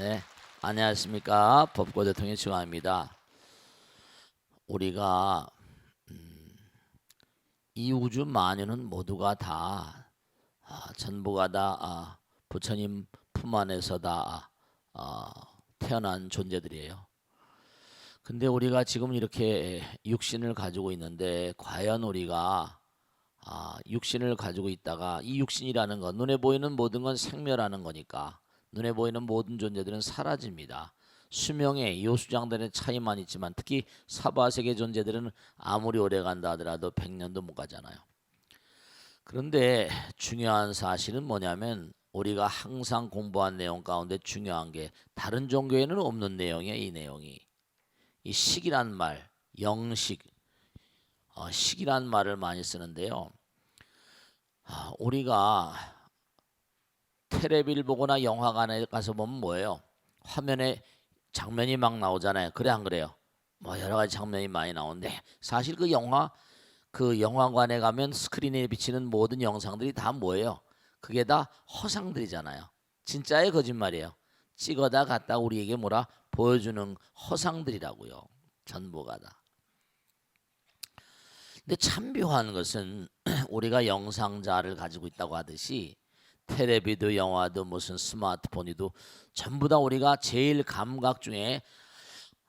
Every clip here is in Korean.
네, 안녕하십니까. 법고 대통령 지광입니다. 우리가 이 우주 만유는 모두가 다 전부가 다 부처님 품 안에서 다 태어난 존재들이에요. 근데 우리가 지금 이렇게 육신을 가지고 있는데 과연 우리가 육신을 가지고 있다가 이 육신이라는 건 눈에 보이는 모든 건 생멸하는 거니까 눈에 보이는 모든 존재들은 사라집니다. 수명의 요수장들의 차이만 있지만 특히 사바세계 존재들은 아무리 오래 간다 하더라도 100년도 못 가잖아요. 그런데 중요한 사실은 뭐냐면 우리가 항상 공부한 내용 가운데 중요한 게 다른 종교에는 없는 내용이에요. 이 내용이 이 식이란 말, 영식, 식이란 말을 많이 쓰는데요. 우리가 텔레비를 보거나 영화관에 가서 보면 뭐예요? 화면에 장면이 막 나오잖아요. 그래 안 그래요? 뭐 여러 가지 장면이 많이 나오는데 사실 그 영화관에 가면 스크린에 비치는 모든 영상들이 다 뭐예요? 그게 다 허상들이잖아요. 진짜의 거짓말이에요. 찍어다 갖다 우리에게 뭐라 보여주는 허상들이라고요. 전부가 다. 근데 참 묘한 것은 우리가 영상자를 가지고 있다고 하듯이 텔레비도 영화도 무슨 스마트폰이도 전부 다 우리가 제일 감각 중에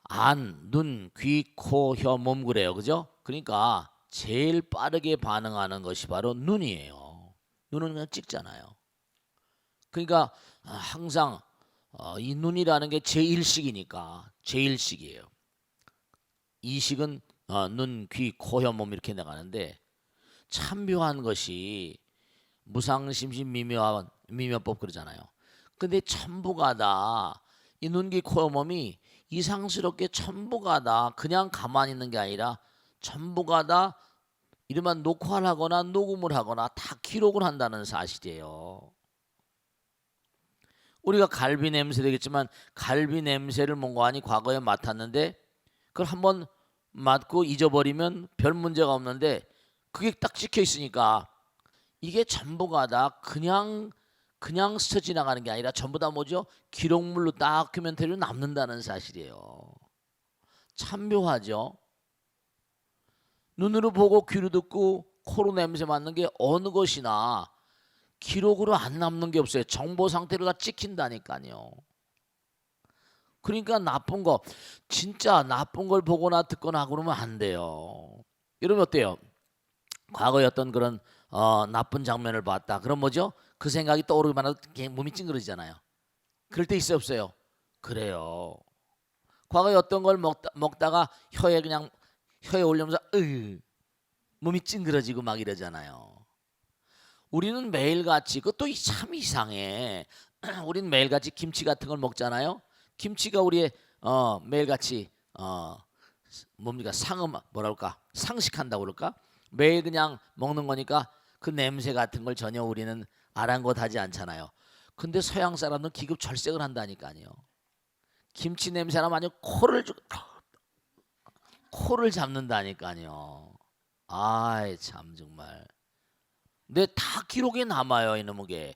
안, 눈, 귀, 코, 혀, 몸 그래요. 그죠? 그러니까 제일 빠르게 반응하는 것이 바로 눈이에요. 눈은 그냥 찍잖아요. 그러니까 항상 이 눈이라는 게 제1식이니까 제1식이에요. 이식은 눈, 귀, 코, 혀, 몸 이렇게 나가는데 참 묘한 것이 무상심심 미묘법 그러잖아요. 근데 전부가 다 이 눈, 귀, 코, 몸이 이상스럽게 전부가 다 그냥 가만히 있는 게 아니라 전부가 다 이러면 녹화를 하거나 녹음을 하거나 다 기록을 한다는 사실이에요. 우리가 갈비 냄새 되겠지만 갈비 냄새를 몽고하니 과거에 맡았는데 그걸 한번 맡고 잊어버리면 별 문제가 없는데 그게 딱 찍혀 있으니까 이게 전부가 다 그냥 스쳐 지나가는 게 아니라 전부 다 뭐죠? 기록물로 다큐멘터리로 남는다는 사실이에요. 참 묘하죠. 눈으로 보고 귀로 듣고 코로 냄새 맡는 게 어느 것이나 기록으로 안 남는 게 없어요. 정보 상태로 다 찍힌다니까요. 그러니까 나쁜 거 진짜 나쁜 걸 보거나 듣거나 그러면 안 돼요. 이러면 어때요? 과거에 어떤 그런 나쁜 장면을 봤다. 그럼 뭐죠? 그 생각이 떠오르기만 해도 몸이 찡그러지잖아요. 그럴 때 있어요 없어요? 그래요. 과거에 어떤 걸 먹다가 혀에 올리면서 몸이 찡그러지고 막 이러잖아요. 우리는 매일같이 그것도 참 이상해. 우리는 매일같이 김치 같은 걸 먹잖아요. 김치가 우리의 매일같이 뭡니까 뭐랄까 상식한다고 그럴까? 매일 그냥 먹는 거니까 그 냄새 같은 걸 전혀 우리는 아랑곳하지 않잖아요. 근데 서양 사람은 기급 절색을 한다니까요. 김치 냄새나 마냥 코를 잡는다니까요. 아이 참 정말. 근데 다 기록에 남아요 이놈의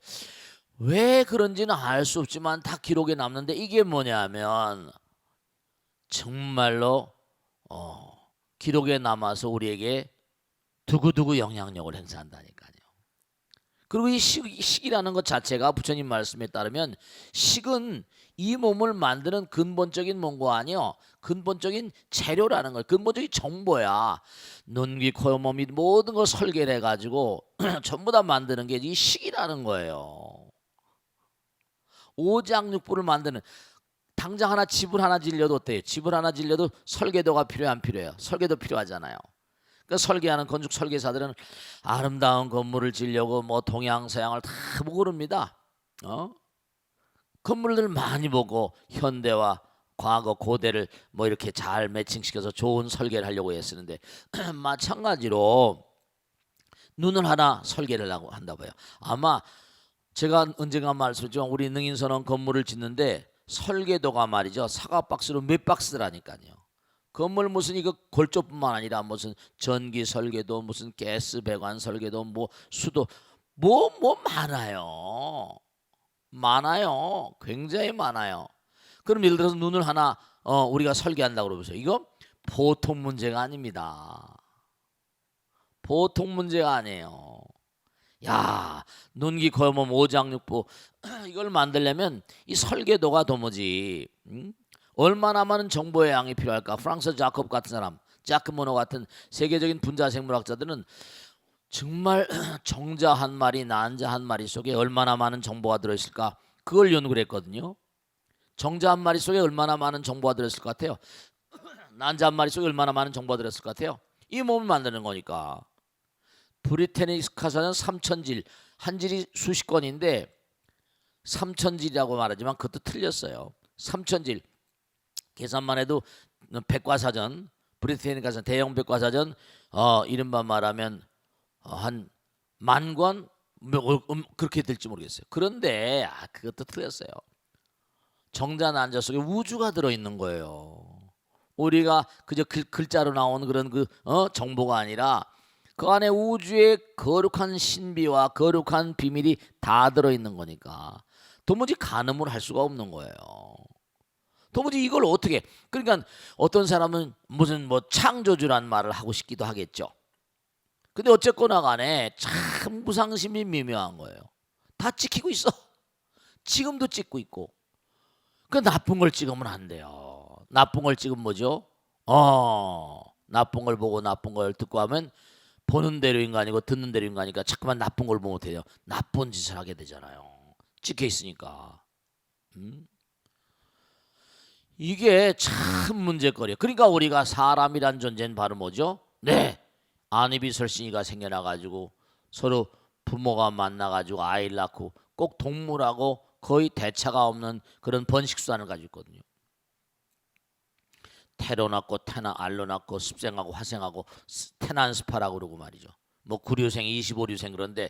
왜 그런지는 알 수 없지만 다 기록에 남는데 이게 뭐냐면 정말로 기록에 남아서 우리에게 두고두고 영향력을 행사한다니까요. 그리고 이 식이라는 것 자체가 부처님 말씀에 따르면 식은 이 몸을 만드는 근본적인 뭔가 아니요. 근본적인 재료라는 걸 근본적인 정보야. 눈, 귀, 코, 몸이 모든 걸 설계를 해가지고 전부 다 만드는 게 이 식이라는 거예요. 오장육부를 만드는 당장 하나 집을 하나 질려도 어때요? 집을 하나 질려도 설계도가 필요해 안 필요해요? 설계도 필요하잖아요. 그러니까 설계하는 건축 설계사들은 아름다운 건물을 지려고 뭐 동양 서양을 다 보고 그럽니다. 건물들 많이 보고 현대와 과거 고대를 뭐 이렇게 잘 매칭시켜서 좋은 설계를 하려고 했었는데 마찬가지로 눈을 하나 설계를 하고 한다고요. 아마 제가 언젠가 말씀드렸지만 우리 능인선원 건물을 짓는데 설계도가 말이죠. 사과박스로 몇 박스라니까요. 건물 무슨 이거 골조뿐만 아니라 무슨 전기 설계도 무슨 가스 배관 설계도 뭐 수도 뭐 많아요. 굉장히 많아요. 그럼 예를 들어서 눈을 하나 우리가 설계한다고 그러보세요. 이거 보통 문제가 아닙니다. 보통 문제가 아니에요. 야, 눈기 거염몸 오장육부 이걸 만들려면 이 설계도가 도무지 얼마나 많은 정보의 양이 필요할까? 프랑스 자콥 같은 사람, 자크 모노 같은 세계적인 분자 생물학자들은 정말 정자 한 마리, 난자 한 마리 속에 얼마나 많은 정보가 들어있을까? 그걸 연구를 했거든요. 정자 한 마리 속에 얼마나 많은 정보가 들어있을 것 같아요? 난자 한 마리 속에 얼마나 많은 정보가 들어있을 것 같아요? 이 몸을 만드는 거니까. 브리테니스카 사전 3,000질, 한 질이 수십 건인데 3,000질이라고 말하지만 그것도 틀렸어요. 3,000질 계산만 해도 백과사전, 브리테니카사전 대형 백과사전 이른바 말하면 한 10,000권 그렇게 될지 모르겠어요. 그런데 그것도 틀렸어요. 정자 난자 속에 우주가 들어있는 거예요. 우리가 그저 글자로 나오는 그런 정보가 아니라 그 안에 우주의 거룩한 신비와 거룩한 비밀이 다 들어있는 거니까 도무지 가늠을 할 수가 없는 거예요. 도무지 이걸 어떻게, 그러니까 어떤 사람은 무슨 창조주란 말을 하고 싶기도 하겠죠. 근데 어쨌거나 간에 참 무상심이 미묘한 거예요. 다 찍히고 있어. 지금도 찍고 있고. 그 나쁜 걸 찍으면 안 돼요. 나쁜 걸 찍으면 뭐죠? 나쁜 걸 보고 나쁜 걸 듣고 하면 보는 대로 인간이고 듣는 대로 인간이니까 자꾸만 나쁜 걸 보면 돼요. 나쁜 짓을 하게 되잖아요. 찍혀 있으니까. 이게 참 문제거리예요. 그러니까 우리가 사람이란 존재는 바로 뭐죠? 네, 안이비설신이가 생겨나가지고 서로 부모가 만나가지고 아이를 낳고 꼭 동물하고 거의 대차가 없는 그런 번식수단을 가지고 있거든요. 태로 낳고 태나 알로 낳고 습생하고 화생하고 태난스파라고 그러고 말이죠. 뭐 구류생 25류생 그런데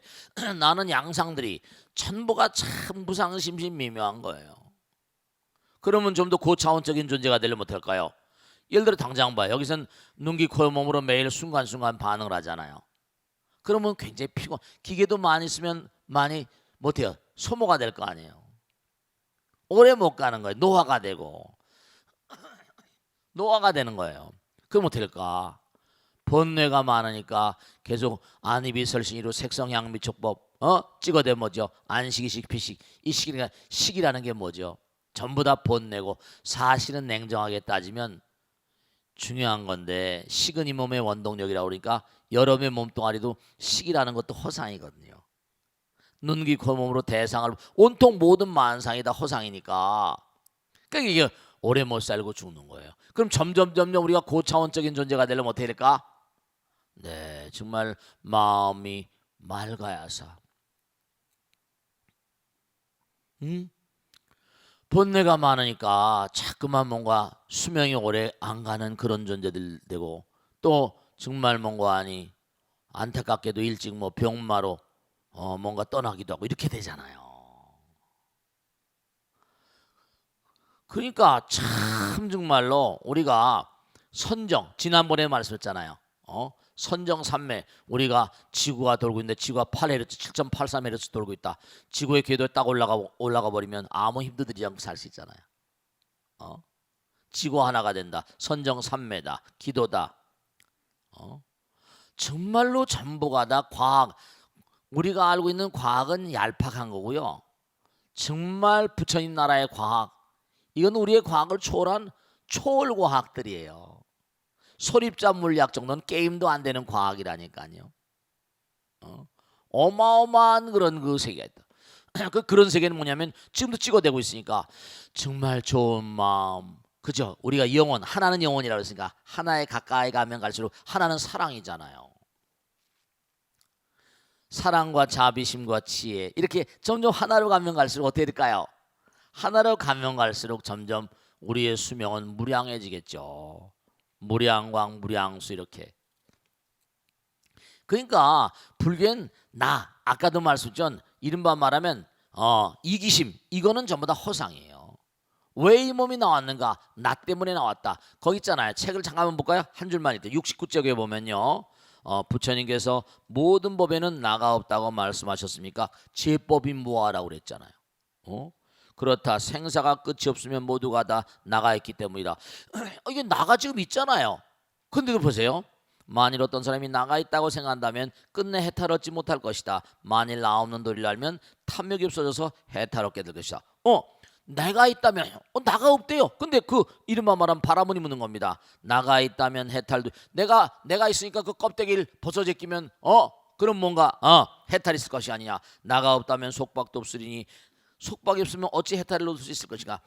나는 양상들이 전부가 참 무상심심 미묘한 거예요. 그러면 좀 더 고차원적인 존재가 되려면 어떨까요? 예를 들어 당장 봐요. 여기선 눈기 코의 몸으로 매일 순간순간 반응을 하잖아요. 그러면 굉장히 피곤. 기계도 많이 쓰면 많이 못해요. 소모가 될 거 아니에요. 오래 못 가는 거예요. 노화가 되고. 노화가 되는 거예요. 그럼 어떻게 될까? 번뇌가 많으니까 계속 안이비설신이로 색성향미촉법 찍어대 뭐죠? 안식이식 피식. 이 식이라는 게 뭐죠? 전부 다 번뇌고 사실은 냉정하게 따지면 중요한 건데 식은 이 몸의 원동력이라고 그러니까 여러분의 몸뚱아리도 식이라는 것도 허상이거든요. 눈기 코 몸으로 대상을 온통 모든 만상이 다 허상이니까 그러니까 이게 오래 못 살고 죽는 거예요. 그럼 점점 우리가 고차원적인 존재가 되려면 어떻게 될까? 네, 정말 마음이 맑아야사. 번뇌가 많으니까 자꾸만 뭔가 수명이 오래 안 가는 그런 존재들 되고 또 정말 뭔가 아니 안타깝게도 일찍 병마로 뭔가 떠나기도 하고 이렇게 되잖아요. 그러니까 참 정말로 우리가 선정 지난번에 말씀했잖아요. 선정산매 우리가 지구가 돌고 있는데 지구가 8Hz 7.83Hz 돌고 있다. 지구의 궤도에 딱 올라가 버리면 아무 힘도 들이지 않고 살 수 있잖아요. 지구 하나가 된다. 선정산매다. 기도다. 정말로 전부가 다 과학. 우리가 알고 있는 과학은 얄팍한 거고요. 정말 부처님 나라의 과학 이건 우리의 과학을 초월한 초월과학들이에요. 소립자 물리학 정도는 게임도 안 되는 과학이라니까요. 어마어마한 그런 그 세계가 있다. 그런 세계는 뭐냐면 지금도 찍어대고 있으니까 정말 좋은 마음. 그죠? 우리가 영혼, 하나는 영혼이라고 했으니까 하나에 가까이 가면 갈수록 하나는 사랑이잖아요. 사랑과 자비심과 지혜 이렇게 점점 하나로 가면 갈수록 어떻게 될까요? 하나로 가면 갈수록 점점 우리의 수명은 무량해지겠죠. 무량광 무량수 이렇게. 그러니까 불교는 나 아까도 말씀드렸죠. 이른바 말하면 이기심 이거는 전부 다 허상이에요. 왜 이 몸이 나왔는가? 나 때문에 나왔다. 거기 있잖아요. 책을 잠깐만 볼까요? 한 줄만 있다. 69쪽에 보면요. 부처님께서 모든 법에는 나가 없다고 말씀하셨습니까? 제법이 무아라고 그랬잖아요. 그렇다. 생사가 끝이 없으면 모두가 다 나가 있기 때문이다. 이게 나가 지금 있잖아요. 근데 보세요. 만일 어떤 사람이 나가 있다고 생각한다면 끝내 해탈 얻지 못할 것이다. 만일 나 없는 도리를 알면 탐욕이 없어져서 해탈 얻게 될 것이다. 내가 있다면 나가 없대요. 근데 그 이른바 말하면 바라문이 묻는 겁니다. 나가 있다면 해탈도 내가 있으니까 그 껍데기를 벗어제끼면 그럼 뭔가 해탈이 있을 것이 아니냐. 나가 없다면 속박도 없으리니 속박이 없으면 어찌 해탈을 얻을 수 있을 것인가.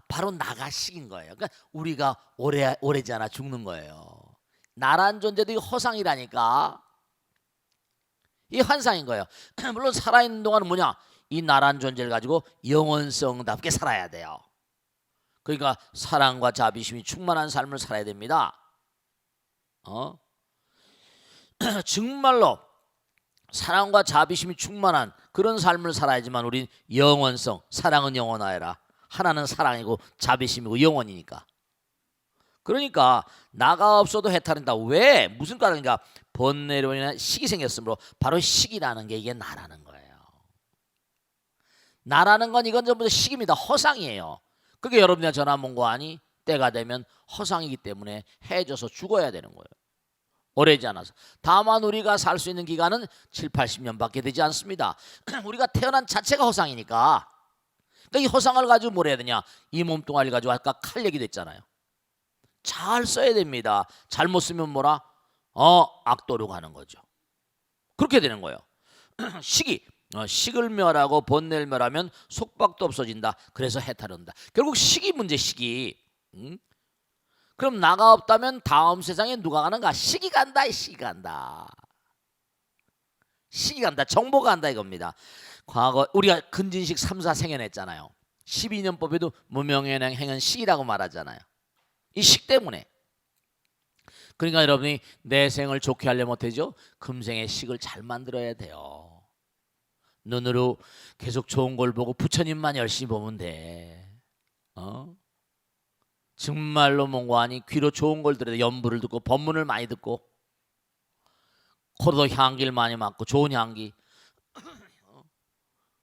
바로 나가식인 거예요. 그러니까 우리가 오래지 않아 죽는 거예요. 나란 존재도 허상이라니까. 이 환상인 거예요. 물론 살아있는 동안은 뭐냐, 이 나란 존재를 가지고 영원성답게 살아야 돼요. 그러니까 사랑과 자비심이 충만한 삶을 살아야 됩니다. 정말로 사랑과 자비심이 충만한 그런 삶을 살아야지만 우린 영원성, 사랑은 영원하여라. 하나는 사랑이고 자비심이고 영원이니까. 그러니까 나가 없어도 해탈한다. 왜? 무슨 까닭인가? 번뇌로 인한 식이 생겼으므로 바로 식이라는 게 이게 나라는 거예요. 나라는 건 이건 전부 다 식입니다. 허상이에요. 그게 여러분이나 저나 뭔고 아니? 때가 되면 허상이기 때문에 해져서 죽어야 되는 거예요. 오래지 않아서. 다만 우리가 살 수 있는 기간은 7, 80년밖에 되지 않습니다. 우리가 태어난 자체가 허상이니까. 그러니까 이 허상을 가지고 뭘 해야 되냐? 이 몸뚱아리를 가지고 아까 칼 얘기도 했잖아요. 잘 써야 됩니다. 잘못 쓰면 뭐라? 악도로 가는 거죠. 그렇게 되는 거예요. 식을 멸하고 번뇌를 멸하면 속박도 없어진다. 그래서 해탈한다. 결국 식이 문제, 식이. 그럼 나가 없다면 다음 세상에 누가 가는가? 식이 간다. 정보가 간다 이겁니다. 과거 우리가 근진식 3, 4 생연했잖아요. 12년법에도 무명연행 행은 식이라고 말하잖아요. 이 식 때문에. 그러니까 여러분이 내 생을 좋게 하려면 어때죠? 금생의 식을 잘 만들어야 돼요. 눈으로 계속 좋은 걸 보고 부처님만 열심히 보면 돼. 정말로 뭔가 아니 귀로 좋은 걸 들어야 돼. 연부를 듣고 법문을 많이 듣고 코로도 향기를 많이 맡고 좋은 향기.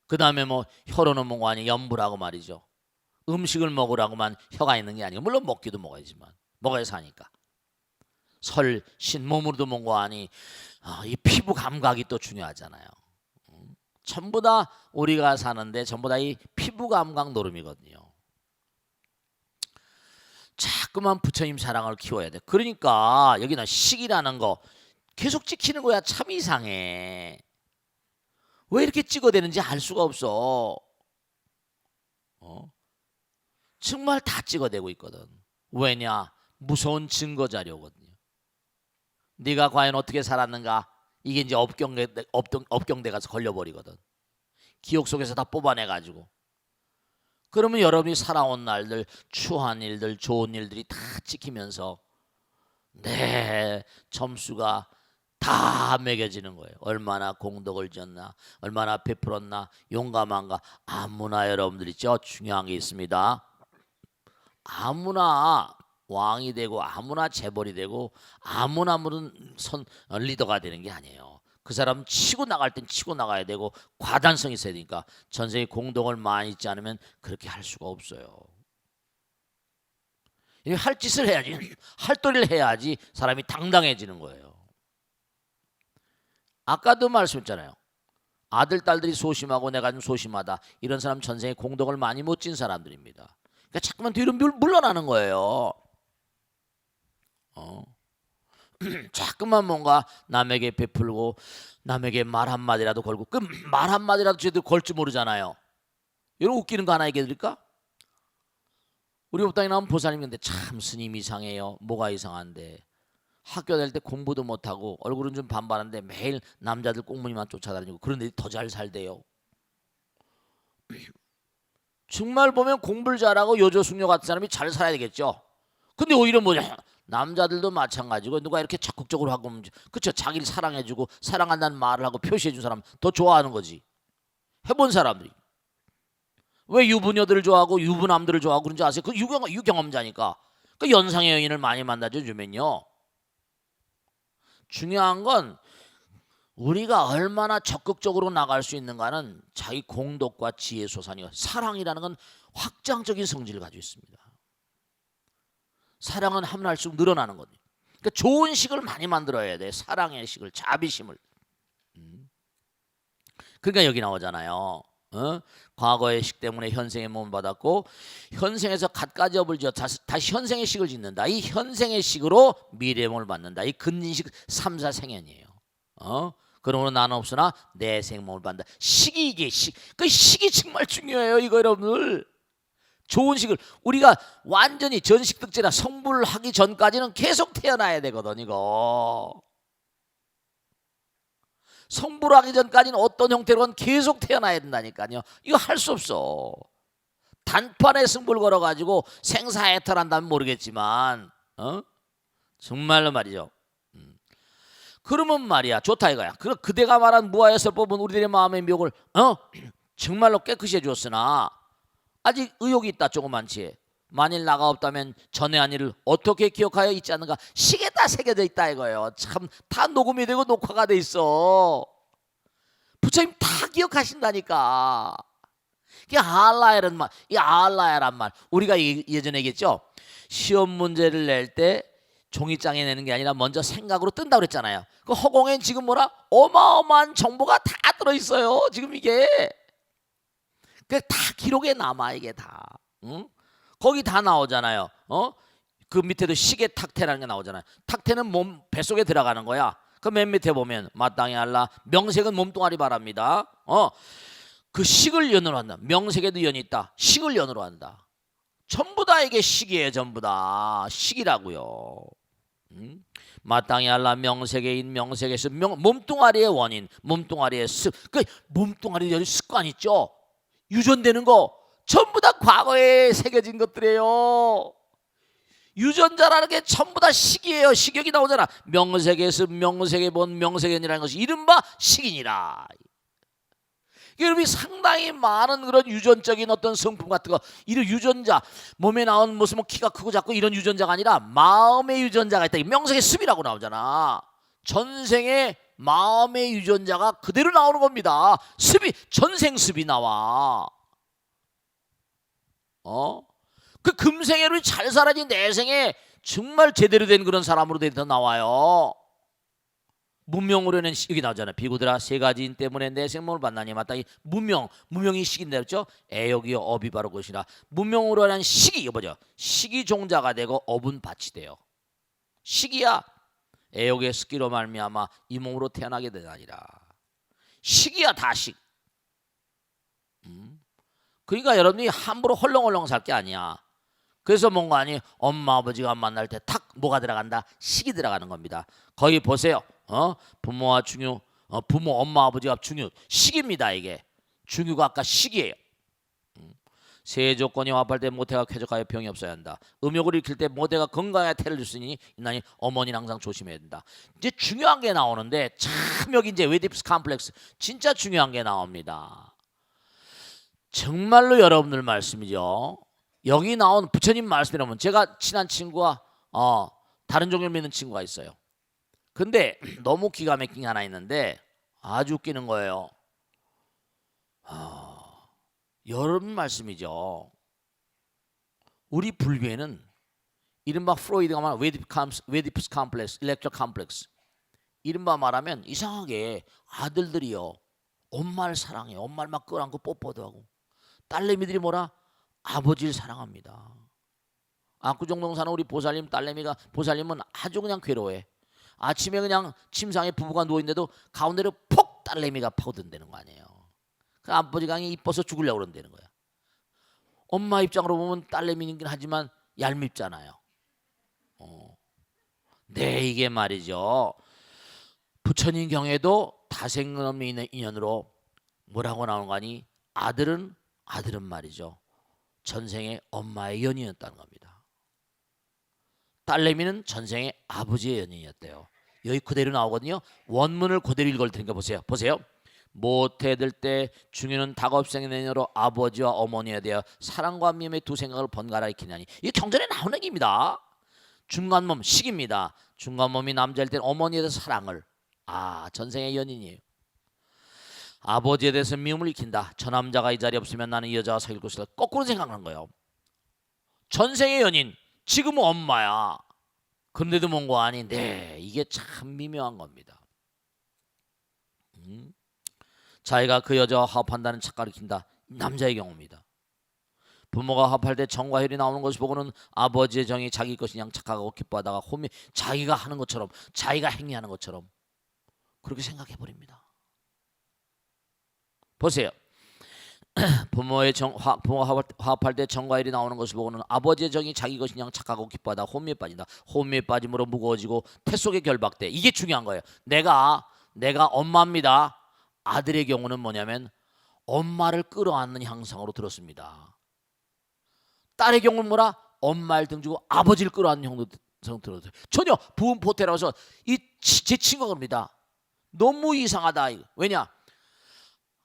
그 다음에 뭐 혀로는 뭔가 아니 연부라고 말이죠. 음식을 먹으라고만 혀가 있는 게 아니고 물론 먹기도 먹어야지만 먹어야 사니까. 설, 신, 몸으로도 뭔가 아니 이 피부 감각이 또 중요하잖아요. 전부 다 우리가 사는데 전부 다 이 피부 감각 노름이거든요. 자꾸만 부처님 사랑을 키워야 돼. 그러니까 여기는 식이라는 거 계속 찍히는 거야. 참 이상해. 왜 이렇게 찍어대는지 알 수가 없어. 정말 다 찍어대고 있거든. 왜냐? 무서운 증거 자료거든요. 네가 과연 어떻게 살았는가? 이게 이제 업경대 가서 걸려버리거든. 기억 속에서 다 뽑아내가지고. 그러면 여러분이 살아온 날들, 추한 일들, 좋은 일들이 다 찍히면서 내 점수가 다 매겨지는 거예요. 얼마나 공덕을 지었나, 얼마나 베풀었나, 용감한가. 아무나 여러분들이 중요한 게 있습니다. 아무나 왕이 되고 아무나 재벌이 되고 아무나 무슨 리더가 되는 게 아니에요. 그 사람 치고 나갈 땐 치고 나가야 되고 과단성이 있어야 되니까 전생에 공덕을 많이 있지 않으면 그렇게 할 수가 없어요. 할 짓을 해야지, 할 도리를 해야지 사람이 당당해지는 거예요. 아까도 말씀했잖아요. 아들, 딸들이 소심하고 내가 좀 소심하다. 이런 사람 전생에 공덕을 많이 못 진 사람들입니다. 그러니까 자꾸만 뒤로 물러나는 거예요. 자꾸만 뭔가 남에게 베풀고 남에게 말 한마디라도 걸고 그 말 한마디라도 제대로 걸 줄 모르잖아요. 여러분 웃기는 거 하나 얘기해 드릴까? 우리 법당에 나온 보살님 근데 참 스님 이상해요. 뭐가 이상한데 학교 다닐 때 공부도 못하고 얼굴은 좀 반반한데 매일 남자들 꽁무니만 쫓아다니고 그런 애들이 더 잘 살대요. 정말 보면 공부를 잘하고 요조숙녀 같은 사람이 잘 살아야 되겠죠. 근데 오히려 뭐냐, 남자들도 마찬가지고 누가 이렇게 적극적으로 하고 그렇죠. 자기를 사랑해주고 사랑한다는 말을 하고 표시해준 사람 더 좋아하는 거지. 해본 사람들이 왜 유부녀들을 좋아하고 유부남들을 좋아하고 그런지 아세요? 그 유경험자니까. 그 연상의 여인을 많이 만나줘 주면요. 중요한 건 우리가 얼마나 적극적으로 나갈 수 있는가는 자기 공덕과 지혜 소산이요. 사랑이라는 건 확장적인 성질을 가지고 있습니다. 사랑은 하면 할수록 늘어나는 거예요. 그러니까 좋은 식을 많이 만들어야 돼. 사랑의 식을, 자비심을. 그러니까 여기 나오잖아요. 과거의 식 때문에 현생의 몸을 받았고 현생에서 갖가지 업을 지어 다시 현생의 식을 짓는다. 이 현생의 식으로 미래의 몸을 받는다. 이 근진식 3, 4생연이에요. 그러므로 나는 없으나 내 생몸을 받는다. 식이 이게 그 식이 정말 중요해요. 이거 여러분들. 좋은 식을 우리가 완전히 전식득제나 성불하기 전까지는 계속 태어나야 되거든. 이거 성불하기 전까지는 어떤 형태로건 계속 태어나야 된다니까요. 이거 할 수 없어. 단판에 승부를 걸어가지고 생사해탈한다면 모르겠지만 정말로 말이죠. 그러면 말이야 좋다 이거야. 그대가 말한 무아의 설법은 우리들의 마음의 미혹을 정말로 깨끗이 해주었으나 아직 의욕이 있다 조그만치. 만일 나가 없다면 전에 한 일을 어떻게 기억하여 있지 않는가. 식에 다 새겨져 있다 이거예요. 참 다 녹음이 되고 녹화가 돼 있어. 부처님 다 기억하신다니까. 이게 알라야란 말, 이 알라야란 말 우리가 예전에 얘기했죠. 시험 문제를 낼 때 종이장에 내는 게 아니라 먼저 생각으로 뜬다고 그랬잖아요. 그 허공엔 지금 뭐라 어마어마한 정보가 다 들어있어요. 지금 이게 그 다 기록에 남아 이게 다. 거기 다 나오잖아요. 그 밑에도 시계 탁태라는 게 나오잖아요. 탁태는 몸 뱃속에 들어가는 거야. 그 맨 밑에 보면 마땅히 알라 명색은 몸뚱아리 바랍니다. 그 식을 연으로 한다. 명색에도 연이 있다. 식을 연으로 한다. 전부 다 이게 식이에요. 전부 다 식이라고요. 마땅히 알라 명색에인 명색에서 몸뚱아리의 원인, 몸뚱아리의 그 몸뚱아리의 습관 있죠. 유전되는 거 전부 다 과거에 새겨진 것들이에요. 유전자라는 게 전부 다 식이에요. 식욕이 나오잖아. 명색에서 명색에 본 명색연이라는 것이 이른바 식이니라. 여러분이 상당히 많은 그런 유전적인 어떤 성품 같은 거, 이런 유전자, 몸에 나온 무슨 키가 크고 작고 이런 유전자가 아니라 마음의 유전자가 있다. 명색의 습이라고 나오잖아. 전생의 마음의 유전자가 그대로 나오는 겁니다. 습이 전생 습이 나와. 그 금생애로 잘 살아지 내생에 정말 제대로 된 그런 사람으로 돼서 나와요. 문명으로는 여기 나오잖아요. 비구들아 세 가지인 때문에 내 생명을 받나니 마땅히 무명이 식인데 그렇죠? 애욕이요 업이 바로 것이라. 문명으로 하는 식이 이거 뭐죠? 식이 종자가 되고 업은 밭이 돼요. 식이야. 애욕의 습기로 말미암아 이 몸으로 태어나게 되나니라. 식이야 다 식. 그러니까 여러분이 함부로 헐렁헐렁 살 게 아니야. 그래서 뭔가 아니 엄마 아버지가 만날 때 탁 뭐가 들어간다? 식이 들어가는 겁니다. 거기 보세요. 부모와 중유, 부모 엄마 아버지가 중유 식입니다. 이게 중유가 아까 식이에요. 세 조건이 합할 때 모태가 쾌적하여 병이 없어야 한다. 음욕을 일으킬 때 모태가 건강하여 태를 줄 수 있으니 이나니 어머니는 항상 조심해야 된다. 이제 중요한 게 나오는데 참 여기 이제 웨디프스 컴플렉스 진짜 중요한 게 나옵니다. 정말로 여러분들 말씀이죠. 여기 나온 부처님 말씀이라면 제가 친한 친구와 다른 종교를 믿는 친구가 있어요. 근데 너무 기가 막힌 게 하나 있는데 아주 웃기는 거예요. 여러분 말씀이죠. 우리 불교에는 이른바 프로이드가 말한 웨디푸스 컴플렉스, 일렉트로 컴플렉스 이른바 말하면 이상하게 아들들이요 엄마를 사랑해요. 엄마를 막 끌어안고 뽀뽀도 하고 딸내미들이 뭐라? 아버지를 사랑합니다. 압구정동 사는 우리 보살님 딸내미가 보살님은 아주 그냥 괴로워해. 아침에 그냥 침상에 부부가 누워있는데도 가운데로 폭 딸내미가 파고든다는 거 아니에요. 그 아버지가 그냥 이뻐서 죽으려고 그런다는 거야. 엄마 입장으로 보면 딸내미긴 하지만 얄밉잖아요. 네 이게 말이죠. 부처님 경에도 다생없는 인연으로 뭐라고 나오는 거 아니? 아들은 말이죠. 전생의 엄마의 연인이었다는 겁니다. 딸내미는 전생의 아버지의 연인이었대요. 여기 그대로 나오거든요. 원문을 그대로 읽을 테니까 보세요. 모태될 때 중유는 다겁생의 내녀로 아버지와 어머니에 대하여 사랑과 미움의 두 생각을 번갈아 익히나니 이게 경전에 나오는 얘기입니다. 중간몸 식입니다. 중간몸이 남자일 때는 어머니에 대해서 사랑을 전생의 연인이에요. 아버지에 대해서 미움을 익힌다. 저 남자가 이 자리에 없으면 나는 이 여자와 사귈 것이다. 거꾸로 생각하는 거예요. 전생의 연인, 지금은 엄마야. 그런데도 뭔가 아닌데 이게 참 미묘한 겁니다. 자기가 그 여자와 화합한다는 착각을 익힌다. 남자의 경우입니다. 부모가 화합할 때 정과 혈이 나오는 것을 보고는 아버지의 정이 자기 것인 양 착각하고 기뻐하다가 홈이 자기가 하는 것처럼, 자기가 행위하는 것처럼 그렇게 생각해버립니다. 보세요. 부모가 화합할 때 정과 혈이 나오는 것을 보고는 아버지의 정이 자기 것인 양 착각하고 기뻐하다 혼미에 빠진다. 혼미에 빠짐으로 무거워지고 태 속에 결박돼. 이게 중요한 거예요. 내가 엄마입니다. 아들의 경우는 뭐냐면 엄마를 끌어안는 형상으로 들었습니다. 딸의 경우는 뭐라? 엄마를 등지고 아버지를 끌어안는 형상으로 들었어요. 전혀 부음포태라서 제 친구가 그럽니다. 너무 이상하다. 왜냐?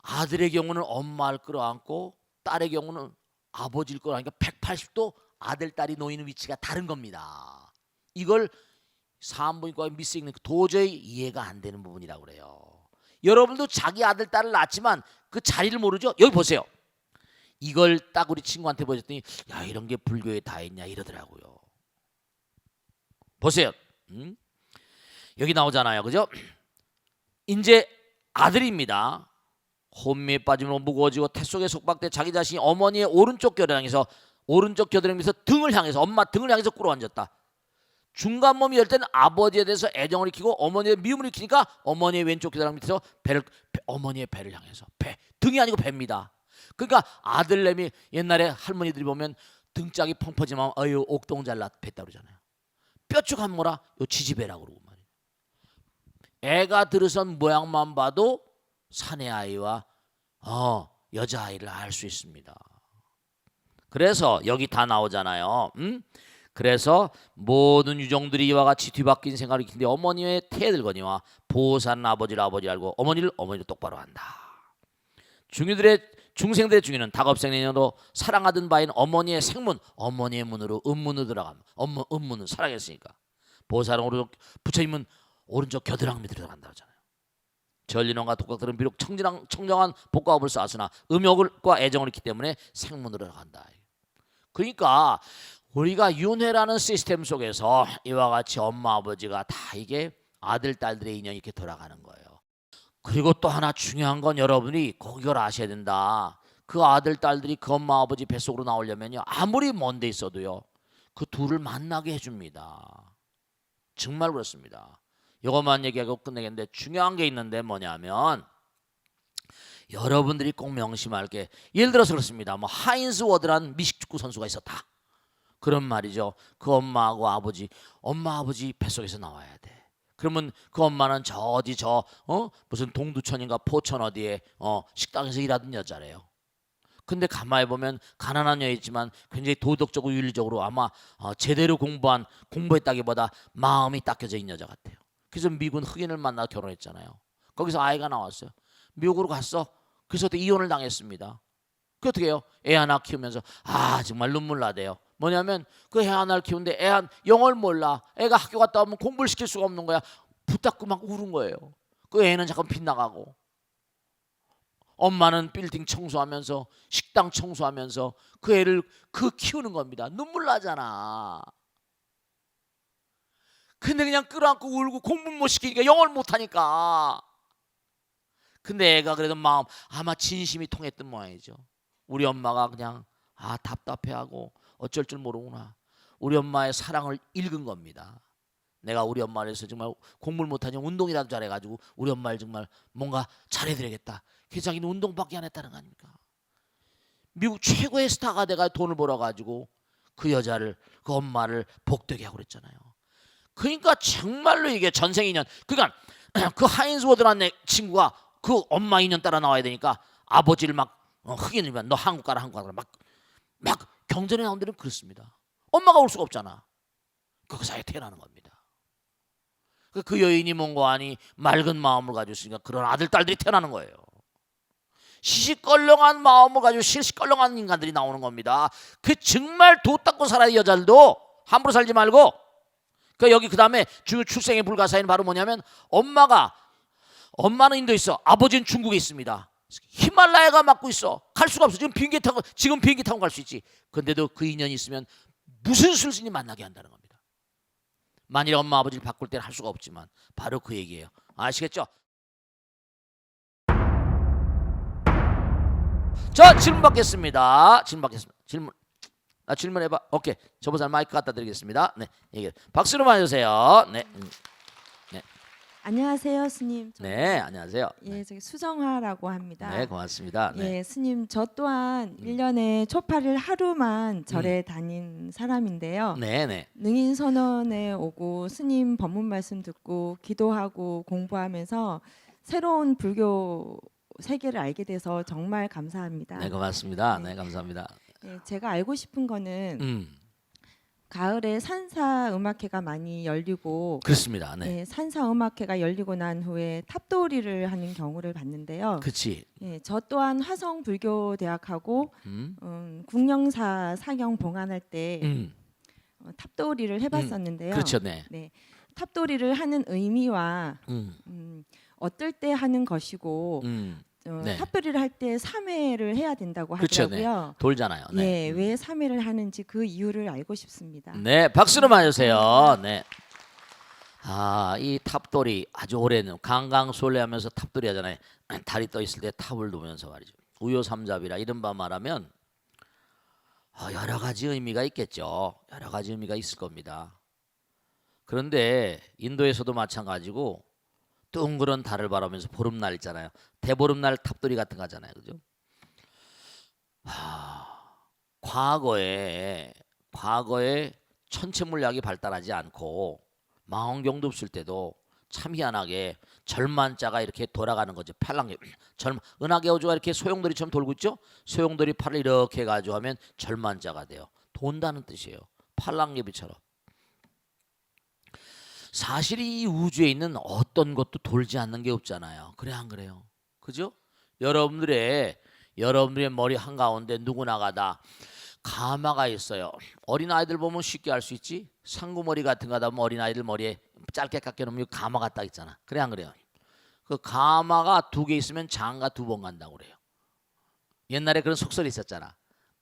아들의 경우는 엄마를 끌어안고 딸의 경우는 아버지를 끌어안으니까 180도 아들, 딸이 놓이는 위치가 다른 겁니다. 이걸 산부인과의 미스잉는 도저히 이해가 안 되는 부분이라고 그래요. 여러분도 자기 아들, 딸을 낳았지만 그 자리를 모르죠? 여기 보세요. 이걸 딱 우리 친구한테 보여줬더니 야, 이런 게 불교에 다 있냐 이러더라고요. 보세요. 여기 나오잖아요. 그죠? 이제 아들입니다. 혼미에 빠지면 무거워지고 태 속에 속박돼 자기 자신이 어머니의 오른쪽 겨드랑이에서 등을 향해서 엄마 등을 향해서 꿇어앉았다. 중간 몸이 열 때는 아버지에 대해서 애정을 익히고 어머니의 미움을 익히니까 어머니의 왼쪽 겨드랑이 밑에서 어머니의 배를 향해서 등이 아니고 배입니다. 그러니까 아들내미 옛날에 할머니들이 보면 등짝이 펑퍼지면 어유 옥동 잘라 뱉다 그러잖아요. 뼈죽한 뭐라? 요 지지배라고 그러고 말이에요. 애가 들어선 모양만 봐도 사내 아이와 여자아이를 알 수 있습니다. 그래서 여기 다 나오잖아요. 그래서 모든 유종들이 이와 같이 뒤바뀐 생각을 익힌데 어머니의 태들거니와 보호사는 아버지를 알고 어머니를 똑바로 한다. 중생들의 중에는 다급생년으로 사랑하던 바인 어머니의 생문, 어머니의 문으로 음문으로 들어갑니다. 음문은 사랑했으니까. 보호사는 오른쪽, 부처님은 오른쪽 겨드랑이 밑으로 들어간다 하잖아요. 전린원과 독각들은 비록 청정한 복과업을 쌓았으나 음욕과 애정을 있기 때문에 생문으로 들어간다. 그러니까 우리가 윤회라는 시스템 속에서 이와 같이 엄마 아버지가 다 이게 아들 딸들의 인연이 이렇게 돌아가는 거예요. 그리고 또 하나 중요한 건 여러분이 꼭 이걸 아셔야 된다. 그 아들 딸들이 그 엄마 아버지 뱃속으로 나오려면요 아무리 먼 데 있어도요 그 둘을 만나게 해줍니다. 정말 그렇습니다. 이것만 얘기하고 끝내겠는데 중요한 게 있는데 뭐냐면 여러분들이 꼭 명심할 게 예를 들어서 그렇습니다. 뭐 하인스 워드란 미식축구 선수가 있었다. 그런 말이죠. 그 엄마 아버지 뱃속에서 나와야 돼. 그러면 그 엄마는 무슨 동두천인가 포천 어디에 식당에서 일하던 여자래요. 근데 가만히 보면 가난한 여자이지만 굉장히 도덕적으로 윤리적으로 아마 제대로 공부했다기보다 마음이 닦여져 있는 여자 같아요. 그래서 미군 흑인을 만나 결혼했잖아요. 거기서 아이가 나왔어요. 미국으로 갔어. 그래서 그때 이혼을 당했습니다. 그 어떻게 해요? 애 하나 키우면서 정말 눈물 나대요. 뭐냐면 그 애 하나를 키우는데 영어를 몰라. 애가 학교 갔다 오면 공부를 시킬 수가 없는 거야. 붙잡고 막 우는 거예요. 그 애는 잠깐 빗나가고 엄마는 빌딩 청소하면서 식당 청소하면서 그 애를 키우는 겁니다. 눈물 나잖아. 근데 그냥 끌어안고 울고 공부 못 시키니까 영어를 못하니까. 근데 애가 그래도 아마 진심이 통했던 모양이죠. 우리 엄마가 그냥 답답해하고 어쩔 줄 모르구나. 우리 엄마의 사랑을 읽은 겁니다. 내가 우리 엄마를 해서 정말 공부를 못하니 운동이라도 잘해가지고 우리 엄마를 정말 뭔가 잘해드려야겠다. 그래서 자기는 운동밖에 안 했다는 거 아닙니까? 미국 최고의 스타가 돼가 돈을 벌어가지고 그 엄마를 복되게 하고 그랬잖아요. 그러니까 정말로 이게 전생 인연. 그러니까 그 하인스 워드라는 친구가 그 엄마 인연 따라 나와야 되니까 아버지를 흑인이면 너 한국 가라 막 경전에 나온 데는 그렇습니다. 엄마가 올 수가 없잖아. 그 사이에 태어나는 겁니다. 그 여인이 뭔가 아니 맑은 마음을 가지고 있으니까 그런 아들 딸들이 태어나는 거예요. 시시껄렁한 마음을 가지고 시시껄렁한 인간들이 나오는 겁니다. 그 정말 도 닦고 살아야 여자들도 함부로 살지 말고. 여기 그 다음에 출생의 불가사의는 바로 뭐냐면 엄마가 엄마는 인도에 있어. 아버지는 중국에 있습니다. 히말라야가 막고 있어. 갈 수가 없어. 지금 비행기 타고 갈 수 있지. 근데도 그 인연이 있으면 무슨 수를 만나게 한다는 겁니다. 만일 엄마 아버지를 바꿀 때는 할 수가 없지만 바로 그 얘기예요. 아시겠죠? 자, 질문 받겠습니다. 질문해봐. 오케이. 저번 사람 마이크 갖다 드리겠습니다. 네, 얘기. 박수로 맞으세요. 네, 네, 안녕하세요, 스님. 네, 안녕하세요. 예, 저기 수정화라고 합니다. 네, 고맙습니다. 네, 예, 스님, 저 또한 1년에 초파를 하루만 절에 다닌 사람인데요. 네, 네. 능인선언에 오고 스님 법문 말씀 듣고 기도하고 공부하면서 새로운 불교 세계를 알게 돼서 정말 감사합니다. 네, 고맙습니다. 네. 네, 감사합니다. 예, 제가 알고 싶은 거는 가을에 산사 음악회가 많이 열리고 그렇습니다. 네, 예, 산사 음악회가 열리고 난 후에 탑도리를 하는 경우를 봤는데요. 그렇지. 예, 저 또한 화성 불교 대학하고 국영사 사경 봉안할 때 탑도리를 해봤었는데요. 그렇죠, 네. 네, 탑도리를 하는 의미와 어떨 때 하는 것이고 네. 탑도리를 할 때 3회를 해야 된다고 그렇죠, 하더라고요. 돌잖아요. 네, 예, 왜 3회를 하는지 그 이유를 알고 싶습니다. 네, 박수로 맞으세요. 네. 아, 이 탑돌이 아주 오래는 강강솔래하면서 탑돌이 하잖아요. 달이 떠 있을 때 탑을 놓으면서 말이죠. 우요삼잡이라 이른바 말하면 여러 가지 의미가 있겠죠. 여러 가지 의미가 있을 겁니다. 그런데 인도에서도 마찬가지고 둥그런 달을 바라보면서 보름날 있잖아요. 대보름날 탑돌이 같은 거 하잖아요. 그죠? 과거에 천체물리학이 발달하지 않고 망원경도 없을 때도 참 희한하게 절만자가 이렇게 돌아가는 거죠. 팔랑개 은하계 우주가 이렇게 소용돌이처럼 돌고 있죠. 소용돌이 팔을 이렇게 해가지고 하면 절만자가 돼요. 돈다는 뜻이에요. 팔랑개비처럼. 사실 이 우주에 있는 어떤 것도 돌지 않는 게 없잖아요. 그래 안 그래요? 그죠? 여러분들의 머리 한가운데 누구나가 다 가마가 있어요. 어린아이들 보면 쉽게 알 수 있지. 상구머리 같은 거 하다 보면 어린아이들 머리에 짧게 깎여놓으면 가마가 딱 있잖아. 그래 안 그래요? 그 가마가 2개 있으면 장가 2번 간다고 그래요. 옛날에 그런 속설이 있었잖아.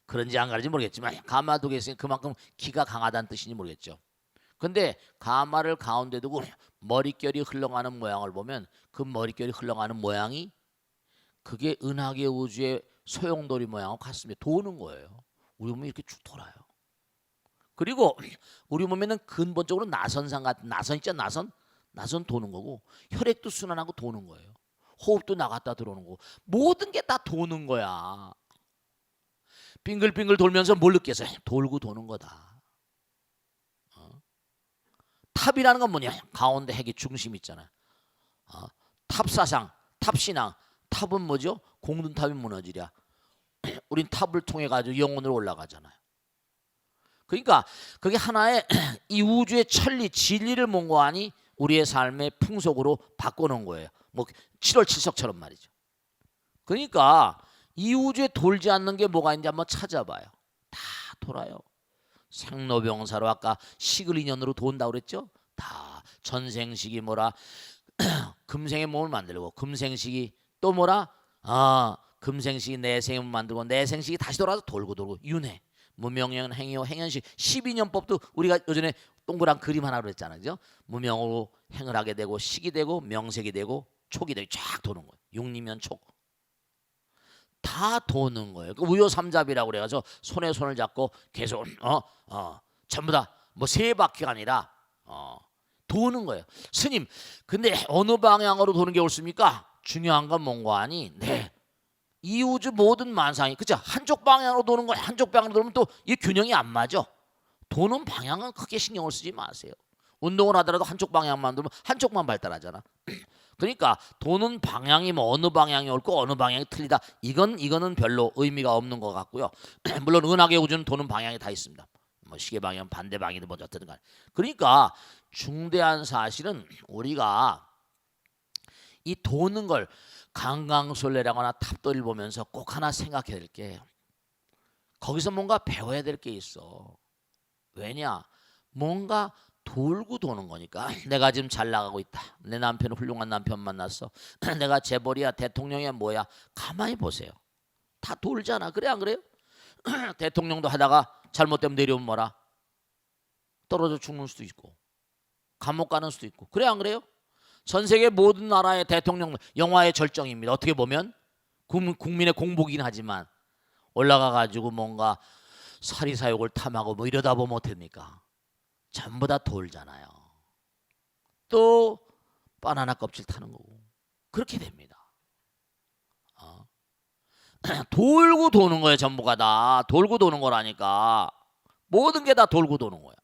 그런지 안 그런지 모르겠지만 가마 2개 있으면 그만큼 기가 강하다는 뜻인지 모르겠죠. 근데 가마를 가운데 두고 머릿결이 흘러가는 모양을 보면 그 머릿결이 흘러가는 모양이 그게 은하계 우주의 소용돌이 모양하고 같습니다. 도는 거예요. 우리 몸이 이렇게 쭉 돌아요. 그리고 우리 몸에는 근본적으로 나선상 같은 나선 있죠. 나선 도는 거고 혈액도 순환하고 도는 거예요. 호흡도 나갔다 들어오는 거고 모든 게 다 도는 거야. 빙글빙글 돌면서 뭘 느꼈어요? 돌고 도는 거다. 탑이라는 건 뭐냐? 가운데 핵이 중심 있잖아요. 탑사상, 탑신앙. 탑은 뭐죠? 공든탑이 무너지랴. 우린 탑을 통해 가지고 영혼으로 올라가잖아요. 그러니까 그게 하나의 이 우주의 천리, 진리를 몽고하니 우리의 삶의 풍속으로 바꿔놓은 거예요. 뭐 7월 7석처럼 말이죠. 그러니까 이 우주에 돌지 않는 게 뭐가 있는지 한번 찾아봐요. 다 돌아요. 생로병사로 아까 식을 인연으로 돈다고 그랬죠. 다 전생식이 뭐라 금생의 몸을 만들고 금생식이 또 뭐라 금생식이 내생을 만들고 내생식이 다시 돌아서 돌고 윤회 무명연 행여 행연식 12년법도 우리가 요전에 동그란 그림 하나 그랬잖아요. 그죠? 무명으로 행을 하게 되고 식이 되고 명색이 되고 촉이 되고 쫙 도는 거예요. 육리면 촉 다 도는 거예요. 그 우요삼잡이라고 그래가지고 손에 손을 잡고 계속 전부 다 뭐 3바퀴가 아니라 도는 거예요. 스님, 근데 어느 방향으로 도는 게 옳습니까? 중요한 건 뭔가 아니? 네. 이 우주 모든 만상이 그죠? 한쪽 방향으로 도는 거 한쪽 방향으로 돌면 또 이 균형이 안 맞아. 도는 방향은 크게 신경을 쓰지 마세요. 운동을 하더라도 한쪽 방향만 돌면 한쪽만 발달하잖아. 그러니까 도는 방향이 뭐 어느 방향이 옳고 어느 방향이 틀리다. 이거는 별로 의미가 없는 것 같고요. 물론 은하계 우주는 도는 방향이 다 있습니다. 뭐 시계 방향 반대 방향이든 뭐 어쨌든 간에. 그러니까 중대한 사실은 우리가 이 도는 걸 강강솔래라거나 탑돌이를 보면서 꼭 하나 생각해야 될 게 거기서 뭔가 배워야 될 게 있어. 왜냐? 뭔가 돌고 도는 거니까 내가 지금 잘 나가고 있다. 내 남편은 훌륭한 남편 만났어. 내가 재벌이야, 대통령이야, 뭐야. 가만히 보세요. 다 돌잖아. 그래 안 그래요? 대통령도 하다가 잘못되면 내려오면 뭐라? 떨어져 죽는 수도 있고 감옥 가는 수도 있고. 그래 안 그래요? 전 세계 모든 나라의 대통령 영화의 절정입니다. 어떻게 보면 국민의 공복이긴 하지만 올라가 가지고 뭔가 사리사욕을 탐하고 뭐 이러다 보면 어떡합니까? 전부 다 돌잖아요. 또 바나나 껍질 타는 거고 그렇게 됩니다. 돌고 도는 거예요. 전부가 다 돌고 도는 거라니까. 모든 게 다 돌고 도는 거야.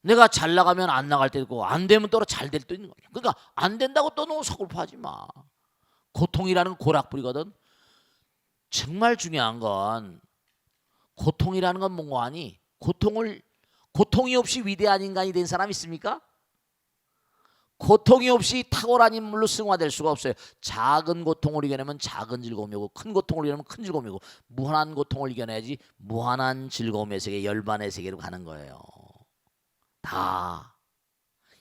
내가 잘 나가면 안 나갈 때도 있고 안 되면 또 잘 될 때도 있는 거야. 그러니까 안 된다고 또 너무 서글퍼하지 마. 고통이라는 고락불이거든. 정말 중요한 건 고통이라는 건 뭔가 아니 고통이 없이 위대한 인간이 된 사람 있습니까? 고통이 없이 탁월한 인물로 승화될 수가 없어요. 작은 고통을 이겨내면 작은 즐거움이고 큰 고통을 이겨내면 큰 즐거움이고 무한한 고통을 이겨내야지 무한한 즐거움의 세계, 열반의 세계로 가는 거예요. 다.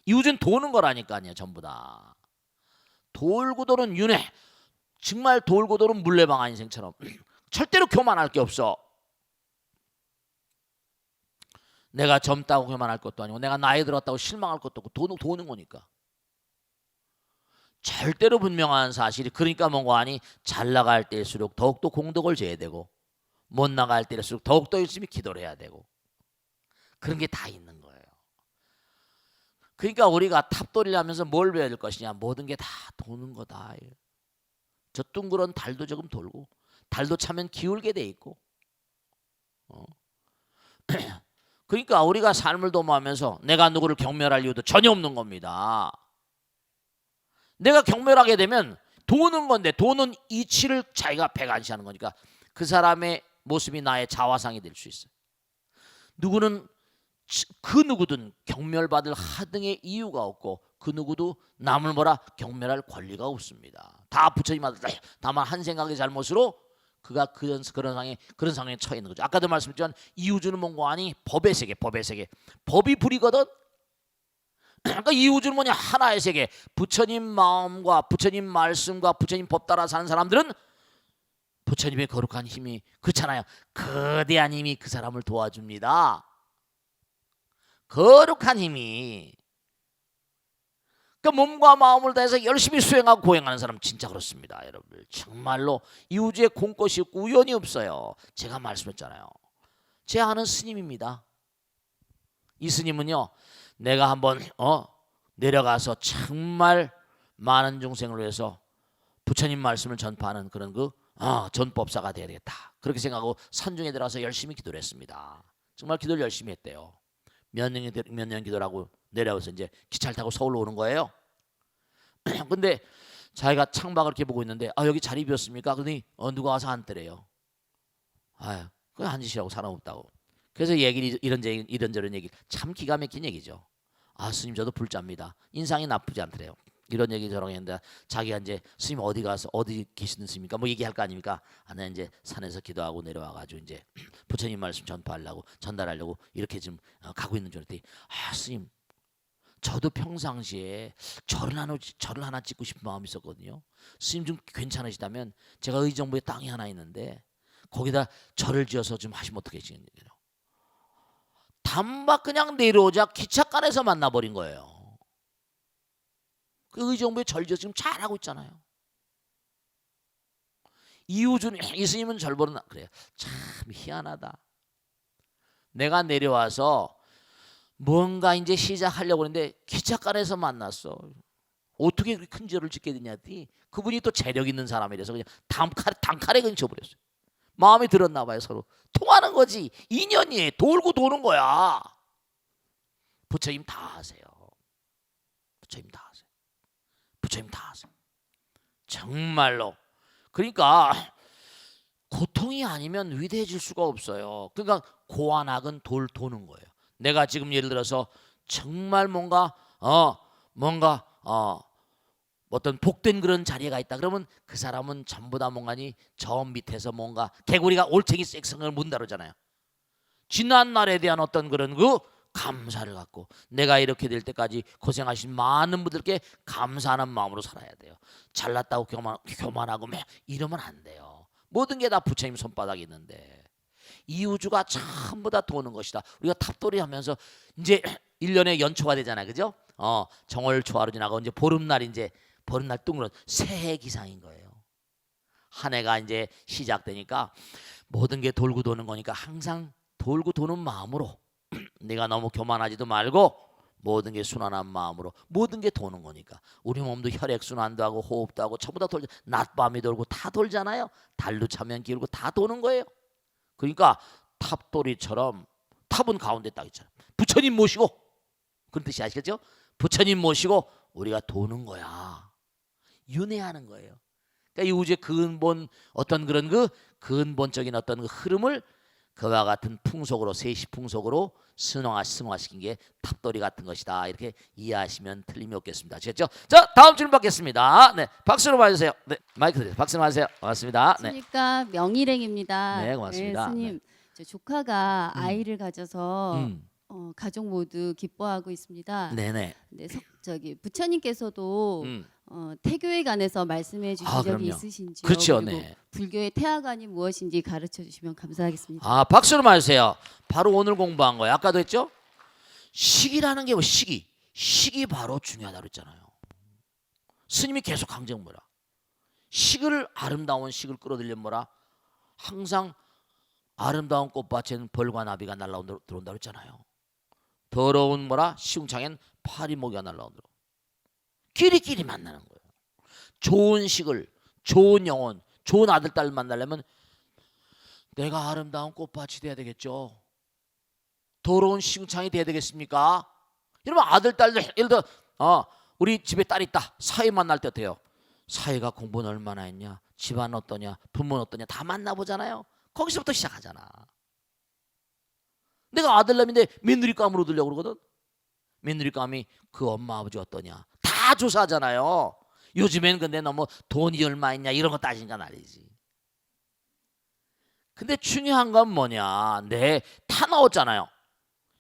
이 우주는 도는 거라니까요. 전부 다. 돌고 도는 윤회. 정말 돌고 도는 물레방아 인생처럼 절대로 교만할 게 없어. 내가 젊다고 교만할 것도 아니고 내가 나이 들었다고 실망할 것도 없고 도는 거니까. 절대로 분명한 사실이 그러니까 뭔가 아니 잘 나갈 때일수록 더욱더 공덕을 져야 되고 못 나갈 때일수록 더욱더 열심히 기도를 해야 되고 그런 게 다 있는 거예요. 그러니까 우리가 탑돌이를 하면서 뭘 배워야 될 것이냐. 모든 게 다 도는 거다. 저 둥그런 달도 조금 돌고 달도 차면 기울게 돼 있고 그러니까 우리가 삶을 도모하면서 내가 누구를 경멸할 이유도 전혀 없는 겁니다. 내가 경멸하게 되면 도는 건데 도는 이치를 자기가 배관시하는 거니까 그 사람의 모습이 나의 자화상이 될 수 있어요. 누구는 그 누구든 경멸받을 하등의 이유가 없고 그 누구도 남을 뭐라 경멸할 권리가 없습니다. 다 부처님한테 다만 한 생각의 잘못으로 그가 그런 상황에 처해 있는 거죠. 아까도 말씀드렸지만 이 우주는 뭔가 아니 법의 세계. 법이 불이거든. 그러니까 이 우주는 뭐냐 하나의 세계. 부처님 마음과 부처님 말씀과 부처님 법 따라 사는 사람들은 부처님의 거룩한 힘이 그렇잖아요. 거대한 힘이 그 사람을 도와줍니다. 거룩한 힘이. 그러니까 몸과 마음을 다해서 열심히 수행하고 고행하는 사람 진짜 그렇습니다. 여러분 정말로 이 우주에 공것이 없고 우연이 없어요. 제가 말씀했잖아요. 제 아는 스님입니다. 이 스님은요 내가 한번 내려가서 정말 많은 중생을 위해서 부처님 말씀을 전파하는 그런 전법사가 되어야 되겠다. 그렇게 생각하고 산중에 들어가서 열심히 기도를 했습니다. 정말 기도를 열심히 했대요. 몇 년 기도를 하고 내려와서 이제 기차를 타고 서울로 오는 거예요. 근데 자기가 창밖을 이렇게 보고 있는데 여기 자리 비었습니까? 그러더니 누가 와서 앉더래요. 그냥 앉으시라고 사람 없다고. 그래서 얘기를 이런저런 얘기 참 기가 막힌 얘기죠. 스님 저도 불자입니다. 인상이 나쁘지 않더래요. 이런 얘기 저런 했는데 자기가 이제 스님 어디 가서 어디 계시는 스님입니까? 뭐 얘기할 거 아닙니까? 나 이제 산에서 기도하고 내려와가지고 이제 부처님 말씀 전달하려고 이렇게 지금 가고 있는 줄 알았더니 스님 저도 평상시에 절을 하나 찍고 싶은 마음이 있었거든요. 스님 좀 괜찮으시다면 제가 의정부에 땅이 하나 있는데 거기다 절을 지어서 좀 하시면 어떻겠습니까? 단박 그냥 내려오자 기찻간에서 만나버린 거예요. 그 의정부에 절 지어서 지금 잘하고 있잖아요. 이우준 이 스님은 절 보는 그래요. 참 희한하다. 내가 내려와서 뭔가 이제 시작하려고 하는데 기찻간에서 만났어. 어떻게 그렇게 큰 절을 짓게 되냐더니 그분이 또 재력 있는 사람이라서 그냥 단칼에 그냥 줘버렸어요. 마음에 들었나 봐요. 서로 통하는 거지. 인연이 돌고 도는 거야. 부처님 다 하세요. 부처님 다 하세요. 부처님 다 하세요. 정말로. 그러니까 고통이 아니면 위대해질 수가 없어요. 그러니까 고안악은 도는 거예요. 내가 지금 예를 들어서 정말 뭔가 어떤 복된 그런 자리가 있다. 그러면 그 사람은 전부 다 뭔가니 저 밑에서 뭔가 개구리가 올챙이 섹성을 문 다루잖아요. 지난 날에 대한 어떤 그런 감사를 갖고 내가 이렇게 될 때까지 고생하신 많은 분들께 감사하는 마음으로 살아야 돼요. 잘났다고 교만하고 이러면 안 돼요. 모든 게 다 부처님 손바닥에 있는데 이 우주가 전부 다 도는 것이다. 우리가 탑돌이 하면서 이제 1년에 연초가 되잖아요. 그죠? 정월 초하루 지나고 이제 보름날 이제 보름날 둥그런 새해 기상인 거예요. 한 해가 이제 시작되니까 모든 게 돌고 도는 거니까 항상 돌고 도는 마음으로 내가 너무 교만하지도 말고 모든 게 순환한 마음으로 모든 게 도는 거니까 우리 몸도 혈액순환도 하고 호흡도 하고 전부 다 돌죠. 낮밤이 돌고 다 돌잖아요. 달도 차면 기울고 다 도는 거예요. 그러니까 탑돌이처럼 탑은 가운데 딱 있잖아요. 부처님 모시고 그런 뜻이 아시겠죠? 부처님 모시고 우리가 도는 거야. 윤회하는 거예요. 그러니까 이 우주의 근본 어떤 그런 그 근본적인 어떤 그 흐름을 그와 같은 풍속으로 세시 풍속으로 승화시킨 게 탑돌이 같은 것이다. 이렇게 이해하시면 틀림이 없겠습니다. 아시겠죠? 자, 다음 질문 받겠습니다. 네, 박수로 봐주세요. 네, 마이크 드세요. 박수로 봐주세요. 고맙습니다. 네, 안녕하십니까, 명일행입니다. 네, 고맙습니다. 네, 스님, 저 조카가 아이를 가져서 음. 가족 모두 기뻐하고 있습니다. 네네. 네, 부처님께서도 태교에 관해서 말씀해 주신 적이 그럼요. 있으신지요? 그렇죠, 그리고 네. 불교의 태화관이 무엇인지 가르쳐 주시면 감사하겠습니다. 박수로 맞으세요. 바로 오늘 공부한 거예요. 아까도 했죠? 시기라는 게 뭐 시기 바로 중요하다고 그랬잖아요. 스님이 계속 강정 뭐라? 식을 아름다운 식을 끌어들여 뭐라? 항상 아름다운 꽃밭에는 벌과 나비가 날라온다 들어온다 그랬잖아요. 더러운 뭐라? 시궁창엔 파리 모기가 날라온다. 끼리끼리 만나는 거예요. 좋은 식을, 좋은 영혼, 좋은 아들 딸 만나려면 내가 아름다운 꽃밭이 돼야 되겠죠. 더러운 시궁창이 돼야 되겠습니까? 여러분 아들 딸들 예를 들어 우리 집에 딸 있다. 사위 만날 때 어때요? 사위가 공부는 얼마나 했냐? 집안 어떠냐? 부모는 어떠냐? 다 만나보잖아요. 거기서부터 시작하잖아. 내가 아들남인데 며느리감으로 들려고 그러거든. 며느리감이 그 엄마 아버지 어떠냐? 다 조사하잖아요. 요즘엔 근데 너무 돈이 얼마 있냐 이런 거 따지니까 난리지. 근데 중요한 건 뭐냐? 다 나왔잖아요.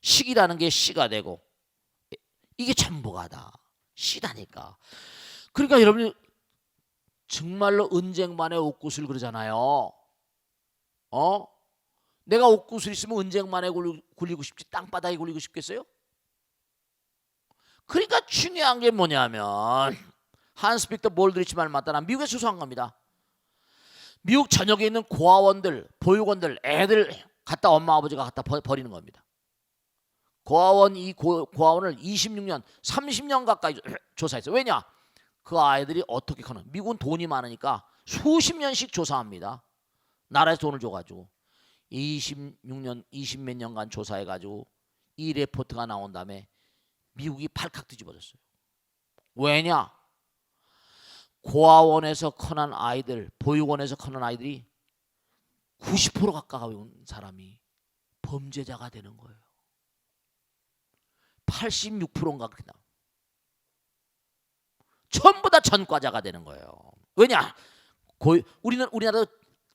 식이라는 게 씨가 되고 이게 전부가 다 씨다니까. 그러니까 여러분이 정말로 은쟁반에 옥구슬 그러잖아요. 내가 옥구슬 있으면 은쟁반에 굴리고 싶지 땅바닥에 굴리고 싶겠어요? 그러니까 중요한 게 뭐냐면 한스 빅터 볼드리치 말 맞다. 난 미국에 수소한 겁니다. 미국 전역에 있는 고아원들, 보육원들, 애들 갖다 엄마 아버지가 갖다 버리는 겁니다. 고아원을 26년, 30년 가까이 조사했어요. 왜냐? 그 아이들이 어떻게 커는? 미국은 돈이 많으니까 수십 년씩 조사합니다. 나라에서 돈을 줘가지고 26년, 20몇 년간 조사해가지고 이 레포트가 나온 다음에 미국이 팔칵 뒤집어졌어요. 왜냐? 고아원에서 커난 아이들, 보육원에서 커난 아이들이 90% 가까운 사람이 범죄자가 되는 거예요. 86%인가 그렇게 나와. 전부 다 전과자가 되는 거예요. 왜냐? 우리나라도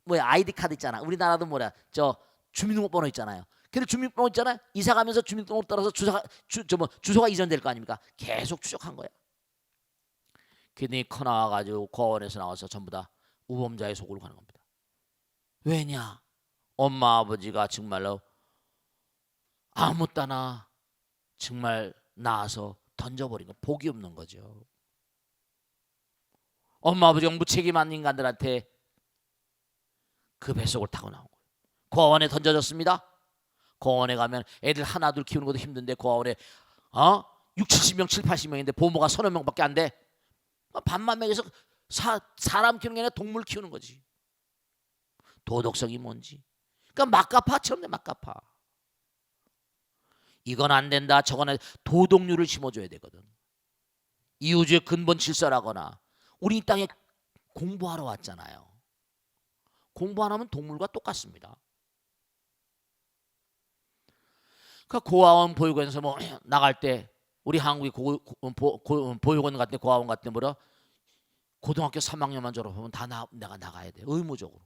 뭐야 아이디 카드 있잖아. 우리나라도 뭐야 저 주민등록번호 있잖아요. 근데 주민번호 있잖아요. 이사 가면서 주민등록 따라서 주소가 이전될 거 아닙니까? 계속 추적한 거야. 걔네이 커 나와가지고 고아원에서 나와서 전부 다 우범자의 속으로 가는 겁니다. 왜냐? 엄마 아버지가 정말로 아무 따나 정말 낳아서 던져버린 거 복이 없는 거죠. 엄마 아버지가 무책임한 인간들한테 그 뱃속을 타고 나온 거예요. 고아원에 던져졌습니다. 고아원에 가면 애들 하나 둘 키우는 것도 힘든데 고아원에 6, 70명, 7, 80명인데 부모가 30명밖에 안 돼. 반만 먹여서 사람 키우는 게 아니라 동물 키우는 거지. 도덕성이 뭔지. 그러니까 막가파처럼 돼. 막가파. 이건 안 된다. 저거는 도덕률을 심어줘야 되거든. 이 우주의 근본 질서라거나 우리 이 땅에 공부하러 왔잖아요. 공부 안 하면 동물과 똑같습니다. 그러니까 고아원 보육원에서 뭐 나갈 때 우리 한국이 보육원 같은 데 고아원 같은 데 뭐라 고등학교 3학년만 졸업하면 다 내가 나가야 돼. 의무적으로.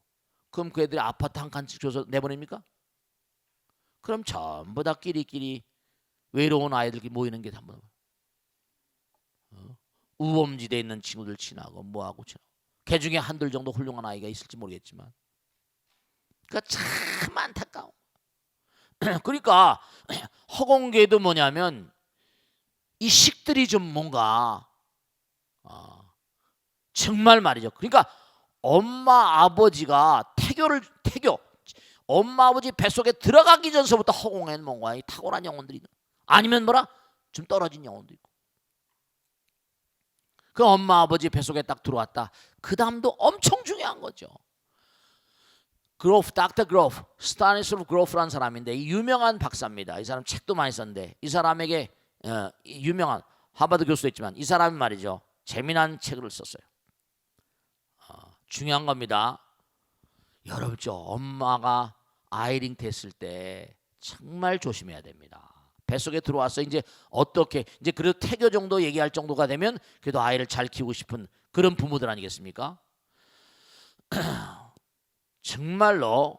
그럼 그 애들이 아파트 한 칸씩 줘서 내보냅니까? 그럼 전부 다 끼리끼리 외로운 아이들이 모이는 게 한번 우범지대에 있는 친구들 친하고 뭐하고 친하고 개 중에 한둘 정도 훌륭한 아이가 있을지 모르겠지만 그러니까 참 안타까워. 그러니까 허공계도 뭐냐면 이 식들이 좀 뭔가 정말 말이죠. 그러니까 엄마 아버지가 태교 엄마 아버지 뱃속에 들어가기 전서부터 허공에는 뭔가 이 탁월한 영혼들이 있는 아니면 뭐라 좀 떨어진 영혼도 있고 그 엄마 아버지 뱃속에 딱 들어왔다. 그 다음도 엄청 중요한 거죠. 그로프, 닥터 그로프, 스타니슬라프 그로프라는 사람인데 이 유명한 박사입니다. 이 사람 책도 많이 썼는데 이 사람에게 유명한 하버드 교수도 있지만 이 사람이 말이죠. 재미난 책을 썼어요. 중요한 겁니다. 여러분 엄마가 아이링 됐을 때 정말 조심해야 됩니다. 뱃속에 들어와서 이제 어떻게 이제 그래도 태교 정도 얘기할 정도가 되면 그래도 아이를 잘 키우고 싶은 그런 부모들 아니겠습니까? 정말로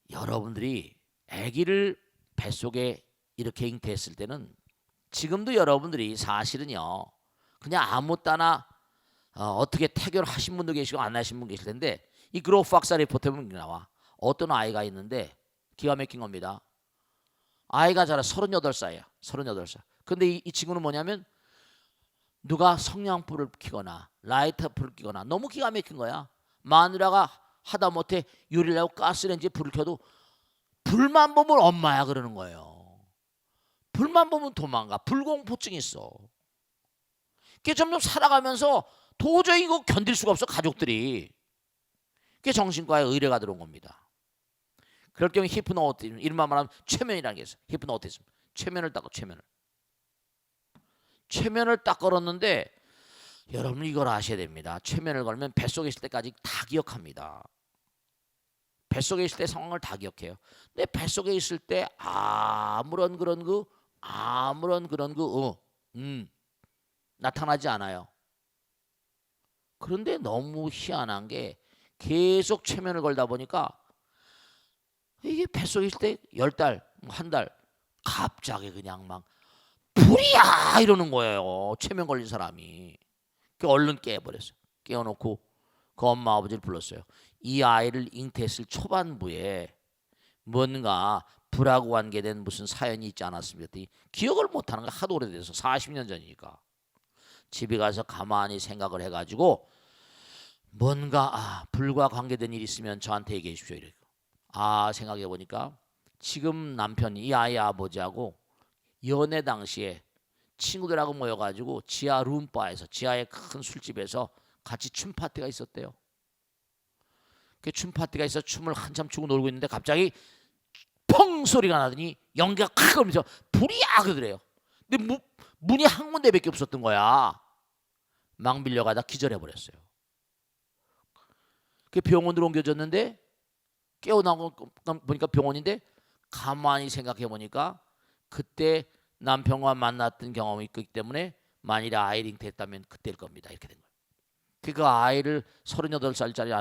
여러분들이 아기를 뱃속에 이렇게 잉태했을 때는 지금도 여러분들이 사실은요 그냥 아무 따나 어떻게 태교를 하신 분도 계시고 안 하신 분 계실 텐데 이 그로프 박사 리포트에 보면 나와 어떤 아이가 있는데 기가 막힌 겁니다. 아이가 자라 38살이야. 38살. 근데 이 친구는 뭐냐면 누가 성냥불을 켜거나 라이터불을 켜거나 너무 기가 막힌 거야. 마누라가 하다못해 요리를 하고 가스레인지에 불을 켜도 불만 보면 엄마야 그러는 거예요. 불만 보면 도망가. 불공포증이 있어. 그게 점점 살아가면서 도저히 이거 견딜 수가 없어 가족들이. 그게 정신과에 의뢰가 들어온 겁니다. 그럴 경우 히프노티즘, 이른바 말하면 최면이라는 게 있어요. 히프노티즘. 최면을 딱 걸었는데 여러분 이걸 아셔야 됩니다. 최면을 걸면 뱃속에 있을 때까지 다 기억합니다. 뱃속에 있을 때 상황을 다 기억해요. 근데 뱃속에 있을 때 아무런 그런 나타나지 않아요. 그런데 너무 희한한 게 계속 최면을 걸다 보니까 이게 뱃속에 있을 때 10달, 한 달 갑자기 그냥 막 불이야 이러는 거예요. 최면 걸린 사람이. 그 얼른 깨버렸어요. 깨워놓고 그 엄마 아버지를 불렀어요. 이 아이를 잉태했을 초반부에 뭔가 불하고 관계된 무슨 사연이 있지 않았습니까? 기억을 못하는 거 하도 오래돼서 40년 전이니까 집에 가서 가만히 생각을 해가지고 뭔가 불과 관계된 일이 있으면 저한테 얘기해 주십시오. 이래요. 생각해 보니까 지금 남편이 이 아이 아버지하고 연애 당시에 친구들하고 모여가지고 지하 룸바에서 지하의 큰 술집에서 같이 춤 파티가 있었대요. 그 춤 파티가 있어 춤을 한참 추고 놀고 있는데 갑자기 펑 소리가 나더니 연기가 확 오면서 불이야 그러더래요. 근데 문이 한 군데밖에 없었던 거야. 막 밀려가다 기절해 버렸어요. 그 병원으로 옮겨졌는데 깨어나고 보니까 병원인데 가만히 생각해 보니까 그때 남편과 만났던 경험이 있기 때문에 만일에 아이링 됐다면 그때일 겁니다. 이렇게 된 거예요. 그 아이를 38살짜리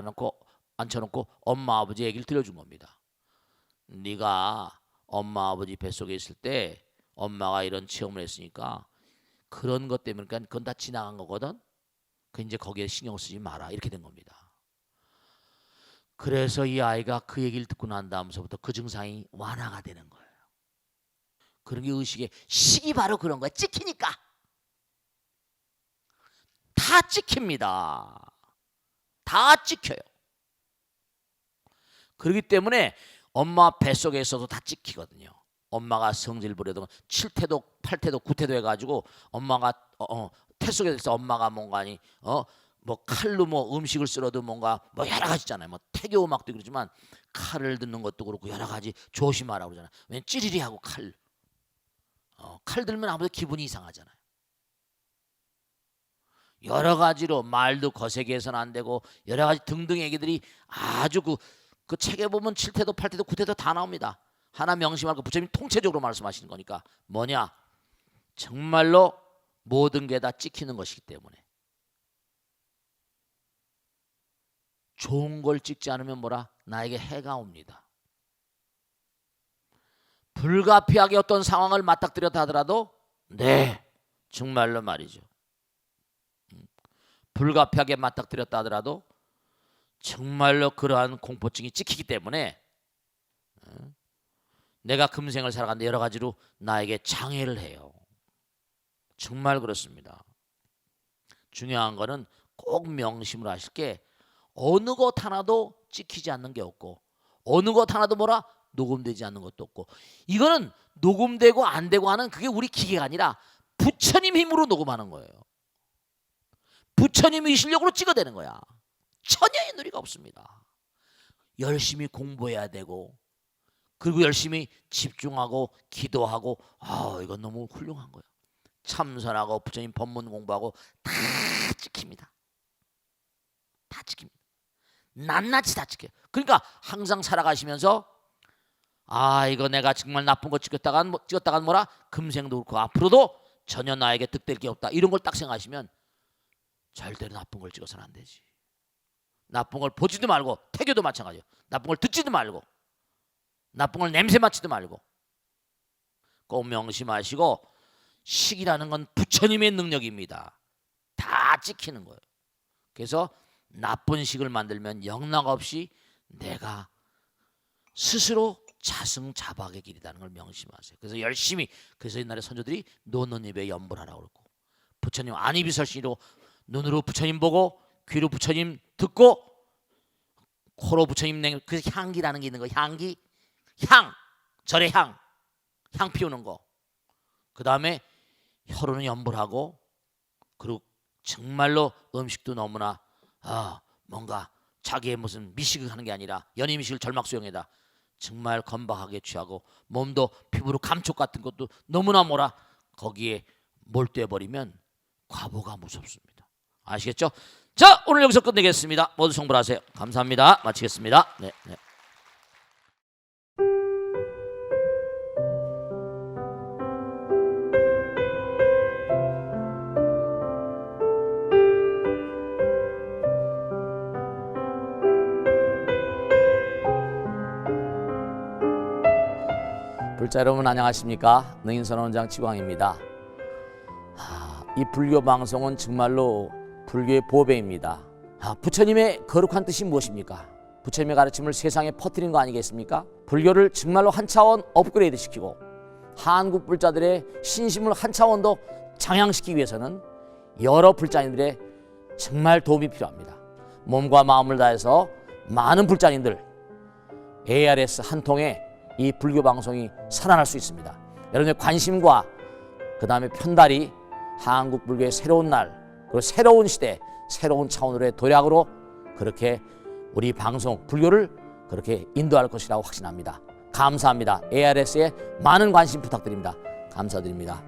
앉혀놓고 엄마 아버지 얘기를 들려준 겁니다. 네가 엄마 아버지 뱃속에 있을 때 엄마가 이런 체험을 했으니까 그런 것 때문에 그건 다 지나간 거거든. 그 이제 거기에 신경 쓰지 마라. 이렇게 된 겁니다. 그래서 이 아이가 그 얘기를 듣고 난 다음서부터 그 증상이 완화가 되는 거예요. 그런 게 의식의 식이 바로 그런 거야. 찍히니까 다 찍힙니다. 다 찍혀요. 그렇기 때문에 엄마 뱃속에 있어도 다 찍히거든요. 엄마가 성질 부려도 7태도 8태도 9태도 해가지고 엄마가 태 속에 있어 엄마가 뭔가 아니 뭐 칼로 뭐 음식을 썰어도 뭔가 뭐 여러 가지 있잖아요. 뭐 태교 음악도 그렇지만 칼을 듣는 것도 그렇고 여러 가지 조심하라고 그러잖아요. 왜냐면 찌리리하고 칼 들면 아무래도 기분이 이상하잖아요. 여러 가지로 말도 거세게 해서는 안 되고 여러 가지 등등 얘기들이 아주 그 책에 보면 7태도 8태도 9태도 다 나옵니다. 하나 명심할 거 부처님 통째적으로 말씀하시는 거니까 뭐냐? 정말로 모든 게 다 찍히는 것이기 때문에 좋은 걸 찍지 않으면 뭐라? 나에게 해가 옵니다. 불가피하게 어떤 상황을 맞닥뜨렸다 하더라도 네, 정말로 말이죠. 불가피하게 맞닥뜨렸다 하더라도 정말로 그러한 공포증이 찍히기 때문에 내가 금생을 살아가는데 여러 가지로 나에게 장애를 해요. 정말 그렇습니다. 중요한 거는 꼭 명심을 하실 게 어느 것 하나도 찍히지 않는 게 없고 어느 것 하나도 뭐라 녹음되지 않는 것도 없고 이거는 녹음되고 안 되고 하는 그게 우리 기계가 아니라 부처님 힘으로 녹음하는 거예요. 부처님의 실력으로 찍어대는 거야. 천여의 누리가 없습니다. 열심히 공부해야 되고 그리고 열심히 집중하고 기도하고 이건 너무 훌륭한 거예요. 참선하고 부처님 법문 공부하고 다 찍힙니다. 다 찍힙니다. 낱낱이 다 찍혀요. 그러니까 항상 살아가시면서 이거 내가 정말 나쁜 거 찍었다간 뭐라 금생도 그렇고 앞으로도 전혀 나에게 득될 게 없다 이런 걸 딱 생각하시면 절대로 나쁜 걸 찍어서는 안 되지. 나쁜 걸 보지도 말고 태교도 마찬가지예요. 나쁜 걸 듣지도 말고 나쁜 걸 냄새 맡지도 말고 꼭 명심하시고 식이라는 건 부처님의 능력입니다. 다 찍히는 거예요. 그래서 나쁜 식을 만들면 영락없이 내가 스스로 자승자박의 길이라는 걸 명심하세요. 그래서 열심히 그래서 옛날에 선조들이 노는 입에 염불하라고 그러고 부처님 안입이설시로 눈으로 부처님 보고 귀로 부처님 듣고 코로 부처님 냉 그래서 향기라는 게 있는 거 향기 절의 향 피우는 거 그 다음에 혀로는 염불하고 그리고 정말로 음식도 너무나 뭔가 자기의 무슨 미식을 하는 게 아니라 연임미식을 절막수용에다 정말 건박하게 취하고 몸도 피부로 감촉 같은 것도 너무나 뭐라 거기에 몰두해버리면 과보가 무섭습니다. 아시겠죠? 자, 오늘 여기서 끝내겠습니다. 모두 성불하세요. 감사합니다. 마치겠습니다. 네. 불자 여러분 안녕하십니까? 능인선원장 지광입니다. 이 불교 방송은 정말로 불교의 보배입니다. 부처님의 거룩한 뜻이 무엇입니까? 부처님의 가르침을 세상에 퍼뜨린 거 아니겠습니까? 불교를 정말로 한 차원 업그레이드 시키고 한국 불자들의 신심을 한 차원 더 장양시키기 위해서는 여러 불자님들의 정말 도움이 필요합니다. 몸과 마음을 다해서 많은 불자님들 ARS 한 통에 이 불교 방송이 살아날 수 있습니다. 여러분의 관심과 그 다음에 편달이 한국 불교의 새로운 날 그리고 새로운 시대 새로운 차원으로의 도약으로 그렇게 우리 방송 불교를 그렇게 인도할 것이라고 확신합니다. 감사합니다. ARS에 많은 관심 부탁드립니다. 감사드립니다.